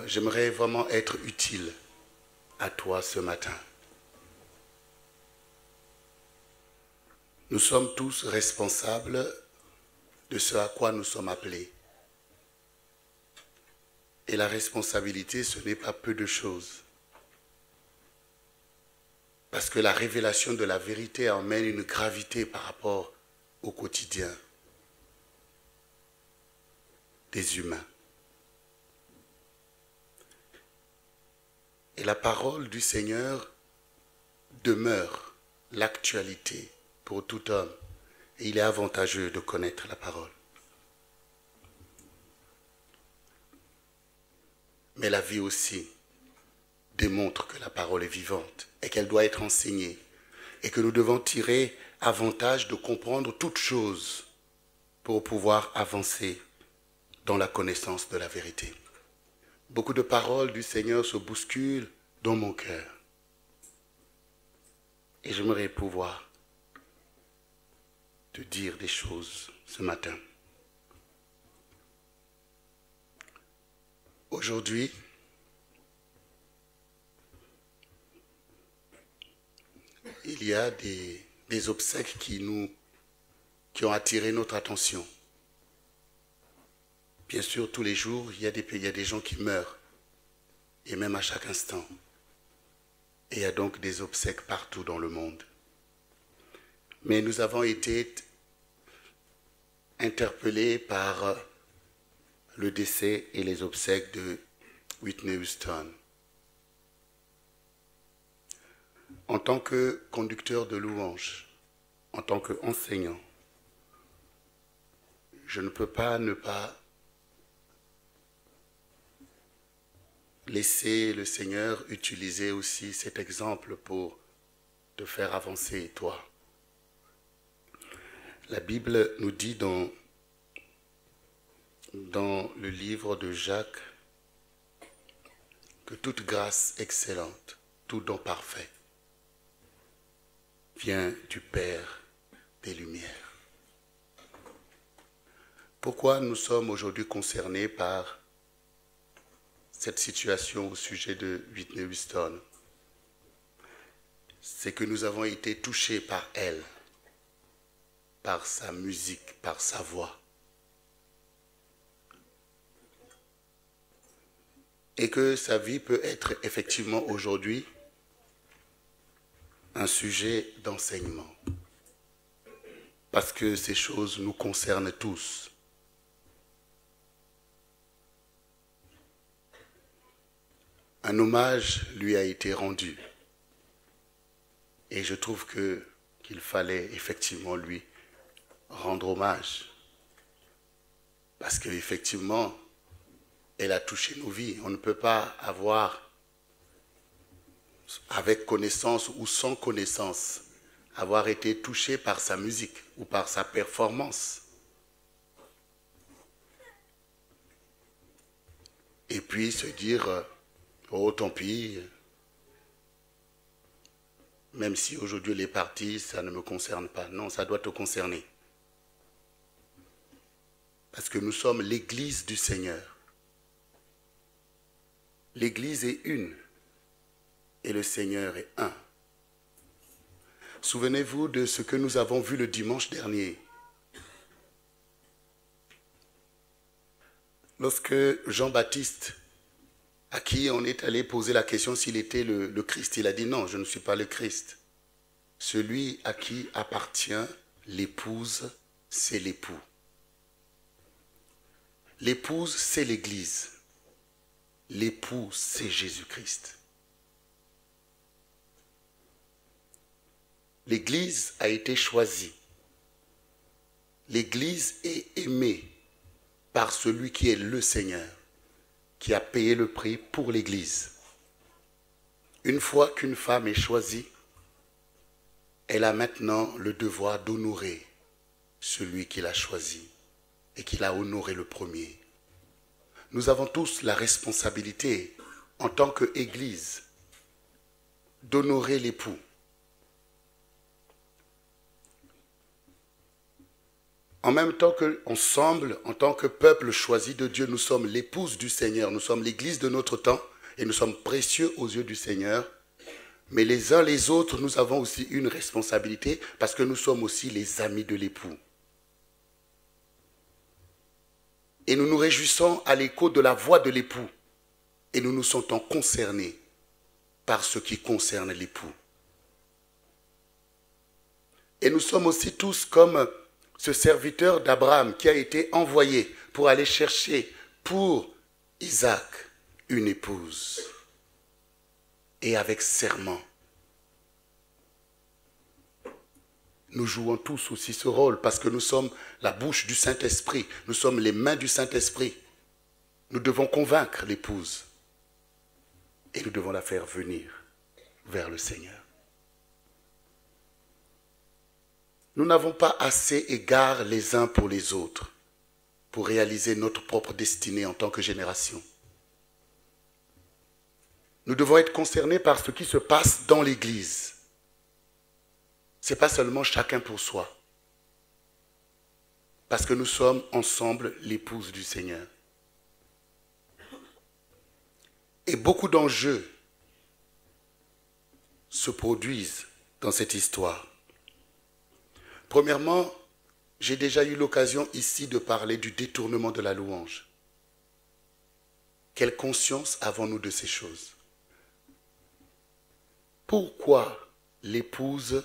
J'aimerais vraiment être utile à toi ce matin. Nous sommes tous responsables de ce à quoi nous sommes appelés. Et la responsabilité, ce n'est pas peu de choses. Parce que la révélation de la vérité emmène une gravité par rapport au quotidien des humains. Et la parole du Seigneur demeure l'actualité pour tout homme. Et il est avantageux de connaître la parole. Mais la vie aussi démontre que la parole est vivante et qu'elle doit être enseignée et que nous devons tirer avantage de comprendre toutes choses pour pouvoir avancer dans la connaissance de la vérité. Beaucoup de paroles du Seigneur se bousculent dans mon cœur. Et j'aimerais pouvoir te dire des choses ce matin. Aujourd'hui, il y a des obsèques qui ont attiré notre attention. Bien sûr, tous les jours, il y a des gens qui meurent, et même à chaque instant. Et il y a donc des obsèques partout dans le monde. Mais nous avons été interpellés par le décès et les obsèques de Whitney Houston. En tant que conducteur de louanges, en tant qu'enseignant, je ne peux pas ne pas laisser le Seigneur utiliser aussi cet exemple pour te faire avancer, toi. La Bible nous dit dans le livre de Jacques que toute grâce excellente, tout don parfait, vient du Père des Lumières. Pourquoi nous sommes aujourd'hui concernés par cette situation au sujet de Whitney Houston? C'est que nous avons été touchés par elle, par sa musique, par sa voix. Et que sa vie peut être effectivement aujourd'hui un sujet d'enseignement. Parce que ces choses nous concernent tous. Un hommage lui a été rendu. Et je trouve qu'il fallait effectivement lui rendre hommage. Parce qu'effectivement, elle a touché nos vies. On ne peut pas avoir, avec connaissance ou sans connaissance, avoir été touché par sa musique ou par sa performance. Et puis se dire, oh tant pis, même si aujourd'hui elle est partie, ça ne me concerne pas. Non, ça doit te concerner. Parce que nous sommes l'Église du Seigneur. L'Église est une et le Seigneur est un. Souvenez-vous de ce que nous avons vu le dimanche dernier. Lorsque Jean-Baptiste, à qui on est allé poser la question s'il était le Christ, il a dit non, je ne suis pas le Christ. Celui à qui appartient l'épouse, c'est l'époux. L'épouse, c'est l'Église. L'époux, c'est Jésus-Christ. L'Église a été choisie. L'Église est aimée par celui qui est le Seigneur, qui a payé le prix pour l'Église. Une fois qu'une femme est choisie, elle a maintenant le devoir d'honorer celui qui l'a choisi et qui l'a honoré le premier. Nous avons tous la responsabilité, en tant qu'Église, d'honorer l'époux. en même temps qu'ensemble, en tant que peuple choisi de Dieu, nous sommes l'épouse du Seigneur, nous sommes l'église de notre temps et nous sommes précieux aux yeux du Seigneur. Mais les uns les autres, nous avons aussi une responsabilité parce que nous sommes aussi les amis de l'époux. Et nous nous réjouissons à l'écho de la voix de l'époux. Et nous nous sentons concernés par ce qui concerne l'époux. Et nous sommes aussi tous comme ce serviteur d'Abraham qui a été envoyé pour aller chercher pour Isaac une épouse. Et avec serment. Nous jouons tous aussi ce rôle parce que nous sommes la bouche du Saint-Esprit. Nous sommes les mains du Saint-Esprit. Nous devons convaincre l'épouse. Et nous devons la faire venir vers le Seigneur. Nous n'avons pas assez égard les uns pour les autres pour réaliser notre propre destinée en tant que génération. Nous devons être concernés par ce qui se passe dans l'Église. Ce n'est pas seulement chacun pour soi. Parce que nous sommes ensemble l'épouse du Seigneur. Et beaucoup d'enjeux se produisent dans cette histoire. Premièrement, j'ai déjà eu l'occasion ici de parler du détournement de la louange. Quelle conscience avons-nous de ces choses? Pourquoi l'épouse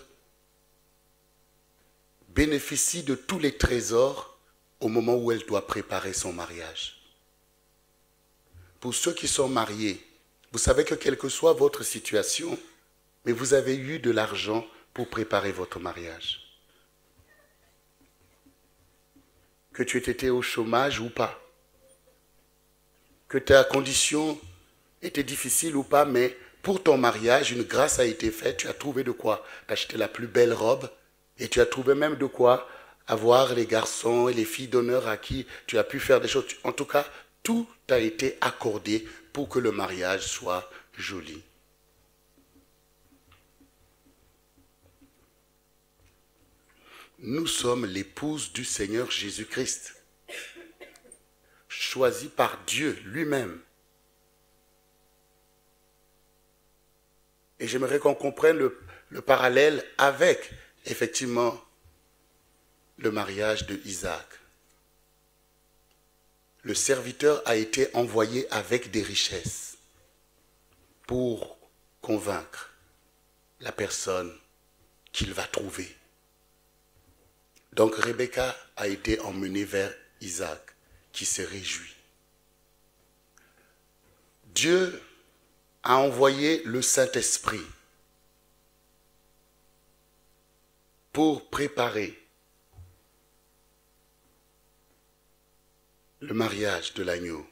bénéficie de tous les trésors au moment où elle doit préparer son mariage? Pour ceux qui sont mariés, vous savez que quelle que soit votre situation, mais vous avez eu de l'argent pour préparer votre mariage. Que tu aies été au chômage ou pas, que ta condition était difficile ou pas, mais pour ton mariage, une grâce a été faite, tu as trouvé de quoi t'acheter la plus belle robe et tu as trouvé même de quoi avoir les garçons et les filles d'honneur à qui tu as pu faire des choses. En tout cas, tout a été accordé pour que le mariage soit joli. Nous sommes l'épouse du Seigneur Jésus-Christ, choisie par Dieu lui-même. Et j'aimerais qu'on comprenne le parallèle avec, effectivement, le mariage de Isaac. Le serviteur a été envoyé avec des richesses pour convaincre la personne qu'il va trouver. Donc Rebecca a été emmenée vers Isaac, qui se réjouit. Dieu a envoyé le Saint-Esprit pour préparer le mariage de l'agneau.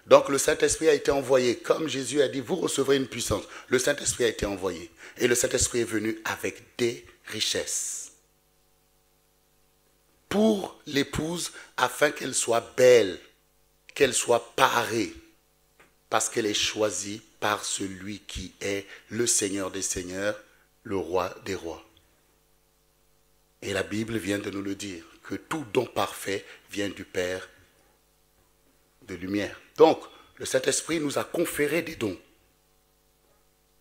Donc le Saint-Esprit a été envoyé, comme Jésus a dit, vous recevrez une puissance. Le Saint-Esprit a été envoyé et le Saint-Esprit est venu avec des richesses pour l'épouse afin qu'elle soit belle, qu'elle soit parée, parce qu'elle est choisie par celui qui est le Seigneur des Seigneurs, le Roi des Rois. Et la Bible vient de nous le dire, que tout don parfait vient du Père de lumière. Donc, le Saint-Esprit nous a conféré des dons.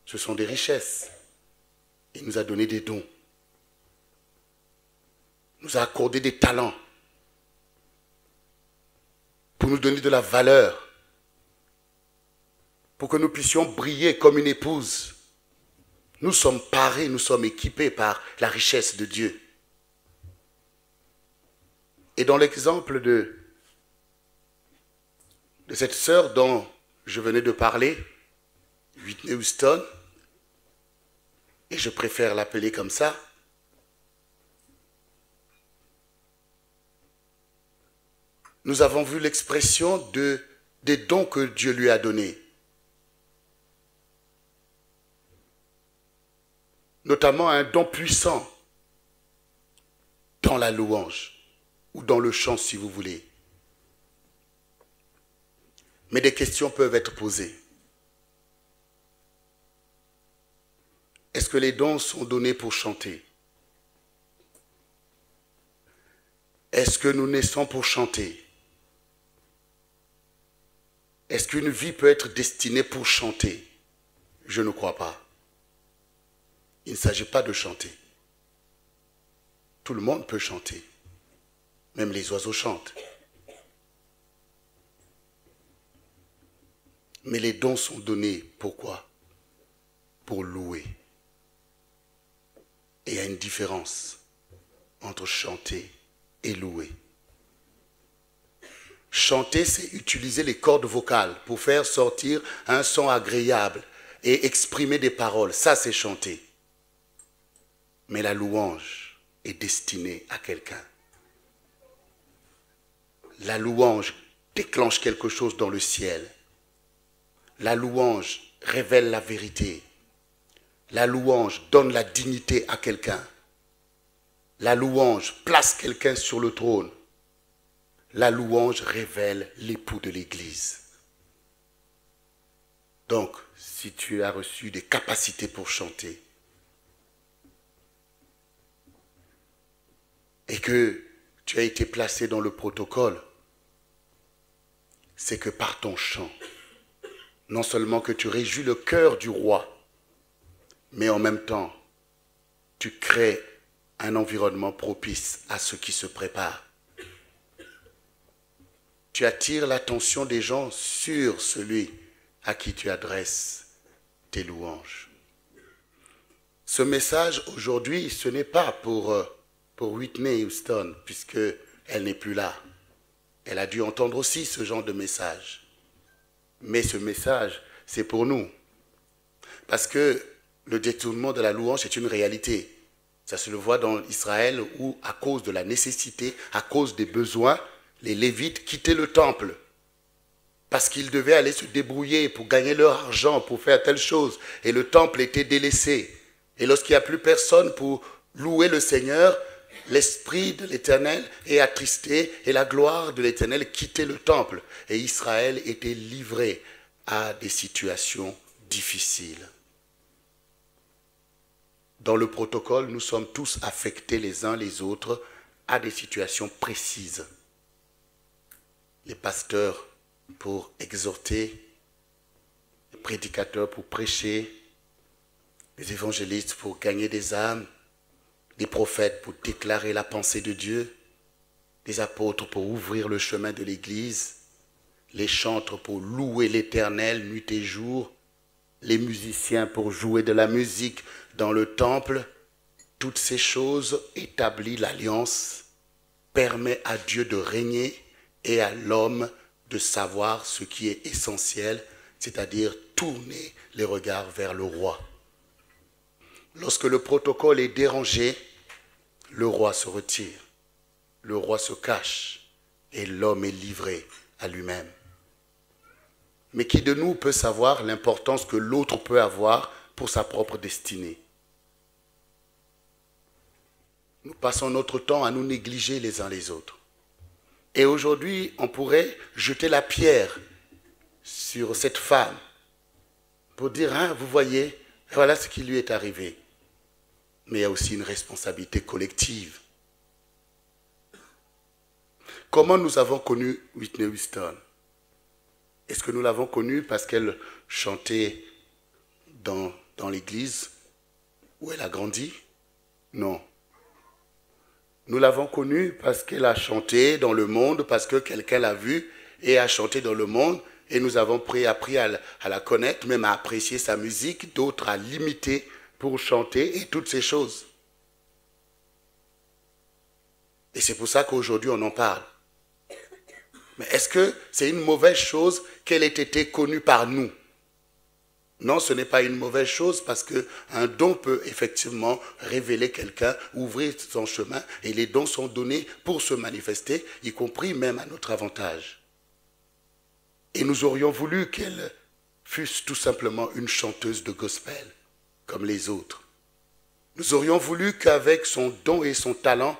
Ce sont des richesses. Il nous a donné des dons. Il nous a accordé des talents pour nous donner de la valeur, pour que nous puissions briller comme une épouse. Nous sommes parés, nous sommes équipés par la richesse de Dieu. Et dans l'exemple de cette sœur dont je venais de parler, Whitney Houston, et je préfère l'appeler comme ça, nous avons vu l'expression des dons que Dieu lui a donnés. Notamment un don puissant dans la louange ou dans le chant si vous voulez. Mais des questions peuvent être posées. Est-ce que les dons sont donnés pour chanter? Est-ce que nous naissons pour chanter? Est-ce qu'une vie peut être destinée pour chanter? Je ne crois pas. Il ne s'agit pas de chanter. Tout le monde peut chanter. Même les oiseaux chantent. Mais les dons sont donnés. Pourquoi? Pour louer. Et il y a une différence entre chanter et louer. Chanter, c'est utiliser les cordes vocales pour faire sortir un son agréable et exprimer des paroles. Ça, c'est chanter. Mais la louange est destinée à quelqu'un. La louange déclenche quelque chose dans le ciel. La louange révèle la vérité. La louange donne la dignité à quelqu'un. La louange place quelqu'un sur le trône. La louange révèle l'époux de l'Église. Donc, si tu as reçu des capacités pour chanter et que tu as été placé dans le protocole, c'est que par ton chant, non seulement que tu réjouis le cœur du roi, mais en même temps, tu crées un environnement propice à ceux qui se préparent. Tu attires l'attention des gens sur celui à qui tu adresses tes louanges. Ce message aujourd'hui, ce n'est pas pour Whitney Houston, puisqu'elle n'est plus là. Elle a dû entendre aussi ce genre de message. Mais ce message, c'est pour nous. Parce que le détournement de la louange est une réalité. Ça se le voit dans Israël où, à cause de la nécessité, à cause des besoins, les Lévites quittaient le temple. Parce qu'ils devaient aller se débrouiller pour gagner leur argent, pour faire telle chose. Et le temple était délaissé. Et lorsqu'il n'y a plus personne pour louer le Seigneur, l'Esprit de l'Éternel est attristé et la gloire de l'Éternel quittait le temple. Et Israël était livré à des situations difficiles. Dans le protocole, nous sommes tous affectés les uns les autres à des situations précises. Les pasteurs pour exhorter, les prédicateurs pour prêcher, les évangélistes pour gagner des âmes, les prophètes pour déclarer la pensée de Dieu, les apôtres pour ouvrir le chemin de l'Église, les chantres pour louer l'Éternel nuit et jour, les musiciens pour jouer de la musique dans le temple. Toutes ces choses établissent l'alliance, permettent à Dieu de régner et à l'homme de savoir ce qui est essentiel, c'est-à-dire tourner les regards vers le roi. Lorsque le protocole est dérangé, le roi se retire, le roi se cache et l'homme est livré à lui-même. Mais qui de nous peut savoir l'importance que l'autre peut avoir pour sa propre destinée? Nous passons notre temps à nous négliger les uns les autres. Et aujourd'hui, on pourrait jeter la pierre sur cette femme pour dire, hein, vous voyez, voilà ce qui lui est arrivé. Mais il y a aussi une responsabilité collective. Comment nous avons connu Whitney Houston? Est-ce que nous l'avons connue parce qu'elle chantait dans l'église où elle a grandi? Non. Nous l'avons connue parce qu'elle a chanté dans le monde, parce que quelqu'un l'a vue et a chanté dans le monde. Et nous avons appris à la connaître, même à apprécier sa musique, d'autres à l'imiter pour chanter et toutes ces choses. Et c'est pour ça qu'aujourd'hui on en parle. Mais est-ce que c'est une mauvaise chose qu'elle ait été connue par nous? Non, ce n'est pas une mauvaise chose parce qu'un don peut effectivement révéler quelqu'un, ouvrir son chemin et les dons sont donnés pour se manifester, y compris même à notre avantage. Et nous aurions voulu qu'elle fût tout simplement une chanteuse de gospel, comme les autres. Nous aurions voulu qu'avec son don et son talent,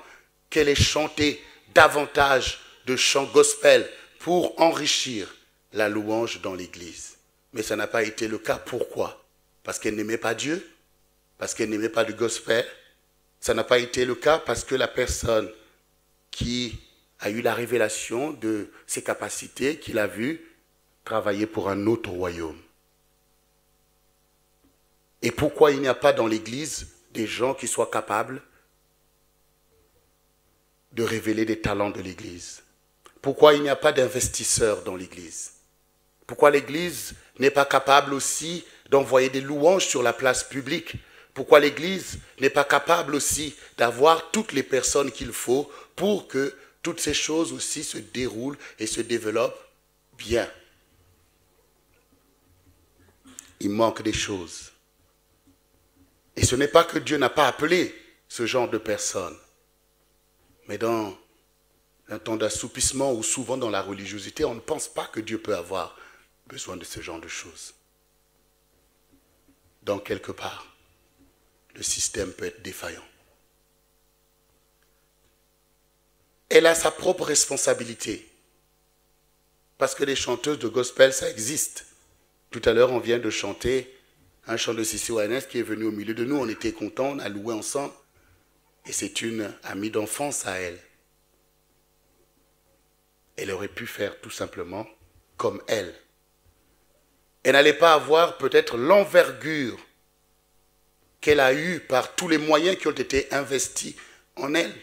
qu'elle ait chanté davantage de chants gospel pour enrichir la louange dans l'Église. Mais ça n'a pas été le cas. Pourquoi? Parce qu'elle n'aimait pas Dieu? Parce qu'elle n'aimait pas le gospel? Ça n'a pas été le cas parce que la personne qui a eu la révélation de ses capacités, qu'il a vu travailler pour un autre royaume. Et pourquoi il n'y a pas dans l'Église des gens qui soient capables de révéler des talents de l'Église? Pourquoi il n'y a pas d'investisseurs dans l'Église? Pourquoi l'Église n'est pas capable aussi d'envoyer des louanges sur la place publique? Pourquoi l'Église n'est pas capable aussi d'avoir toutes les personnes qu'il faut pour que toutes ces choses aussi se déroulent et se développent bien? Il manque des choses. Et ce n'est pas que Dieu n'a pas appelé ce genre de personnes, mais dans un temps d'assoupissement ou souvent dans la religiosité, on ne pense pas que Dieu peut avoir besoin de ce genre de choses. Donc quelque part, le système peut être défaillant. Elle a sa propre responsabilité. Parce que les chanteuses de gospel, ça existe. Tout à l'heure, on vient de chanter un chant de Sissi Wagnès qui est venu au milieu de nous. On était contents, on a loué ensemble. Et c'est une amie d'enfance à elle. Elle aurait pu faire tout simplement comme elle. Elle n'allait pas avoir peut-être l'envergure qu'elle a eue par tous les moyens qui ont été investis en elle.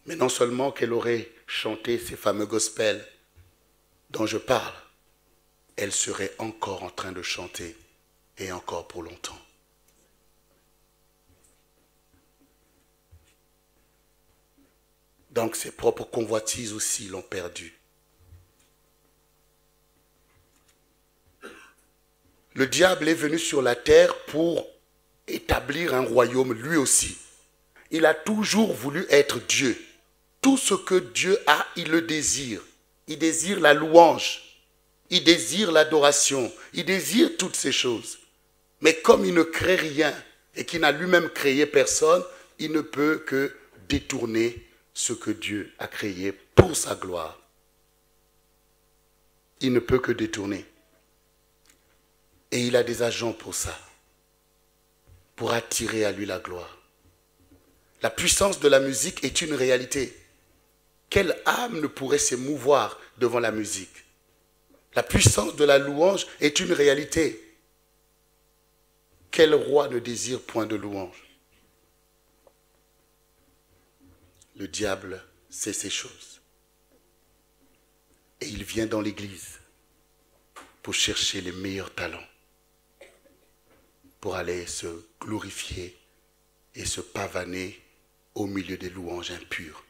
Mais non seulement qu'elle aurait chanté ces fameux gospels dont je parle, elle serait encore en train de chanter et encore pour longtemps. Donc ses propres convoitises aussi l'ont perdue. Le diable est venu sur la terre pour établir un royaume lui aussi. Il a toujours voulu être Dieu. Tout ce que Dieu a, il le désire. Il désire la louange. Il désire l'adoration. Il désire toutes ces choses. Mais comme il ne crée rien et qu'il n'a lui-même créé personne, il ne peut que détourner ce que Dieu a créé pour sa gloire. Il ne peut que détourner. Et il a des agents pour ça, pour attirer à lui la gloire. La puissance de la musique est une réalité. Quelle âme ne pourrait s'émouvoir devant la musique? La puissance de la louange est une réalité. Quel roi ne désire point de louange? Le diable sait ces choses. Et il vient dans l'église pour chercher les meilleurs talents, pour aller se glorifier et se pavaner au milieu des louanges impures.